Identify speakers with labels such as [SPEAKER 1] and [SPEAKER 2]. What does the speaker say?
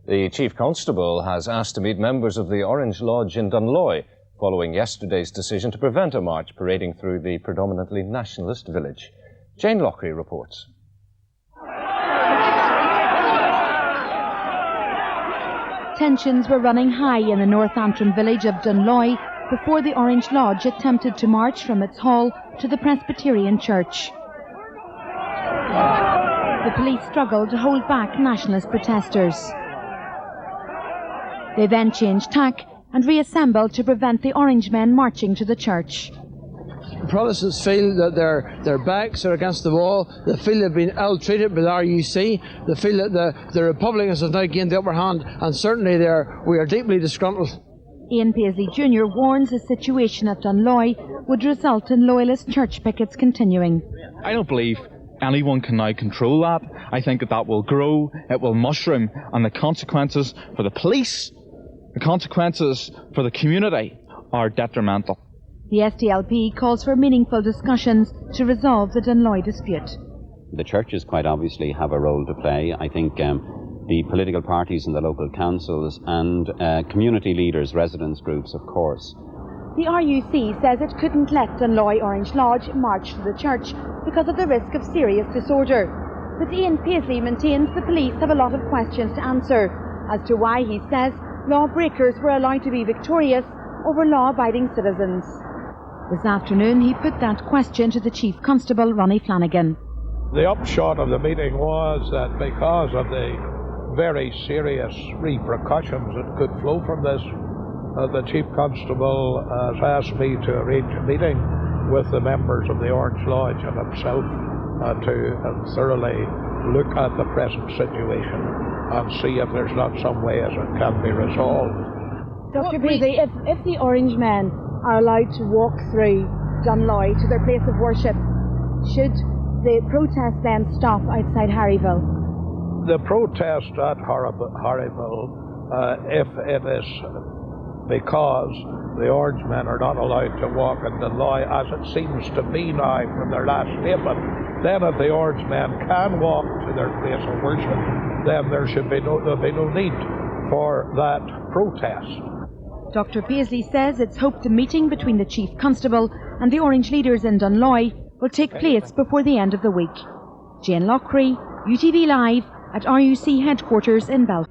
[SPEAKER 1] The Chief Constable has asked to meet members of the Orange Lodge in Dunloy following yesterday's decision to prevent a march parading through the predominantly nationalist village. Jane Lockery reports.
[SPEAKER 2] Tensions were running high in the North Antrim village of Dunloy before the Orange Lodge attempted to march from its hall to the Presbyterian church. The police struggled to hold back nationalist protesters. They then changed tack and reassembled to prevent the Orangemen marching to the church.
[SPEAKER 3] Protestants feel that their backs are against the wall. They feel they've been ill-treated by the RUC. They feel that the Republicans have now gained the upper hand, and certainly we are deeply disgruntled.
[SPEAKER 2] Ian Paisley Jr. warns the situation at Dunloy would result in Loyalist church pickets continuing.
[SPEAKER 4] I don't believe anyone can now control that. I think that will grow, it will mushroom, and the consequences for the police, the consequences for the community are detrimental.
[SPEAKER 2] The SDLP calls for meaningful discussions to resolve the Dunloy dispute.
[SPEAKER 5] The churches quite obviously have a role to play. I think the political parties and the local councils and community leaders, residents groups, of course.
[SPEAKER 2] The RUC says it couldn't let Dunloy Orange Lodge march to the church because of the risk of serious disorder. But Ian Paisley maintains the police have a lot of questions to answer as to why, he says, lawbreakers were allowed to be victorious over law-abiding citizens. This afternoon he put that question to the Chief Constable, Ronnie Flanagan.
[SPEAKER 6] The upshot of the meeting was that because of the very serious repercussions that could flow from this, the Chief Constable has asked me to arrange a meeting with the members of the Orange Lodge and himself to thoroughly look at the present situation and see if there's not some way as it can be resolved.
[SPEAKER 2] Dr. Paisley, if the Orangemen are allowed to walk through Dunloy to their place of worship, should the protest then stop outside Harryville?
[SPEAKER 6] The protest at Harryville, if it is because the Orangemen are not allowed to walk in Dunloy, as it seems to be now from their last statement, then if the Orangemen can walk to their place of worship, then there'll be no need for that protest.
[SPEAKER 2] Dr. Paisley says it's hoped a meeting between the Chief Constable and the Orange leaders in Dunloy will take place before the end of the week. Jane Lockery, UTV Live at RUC headquarters in Belfast.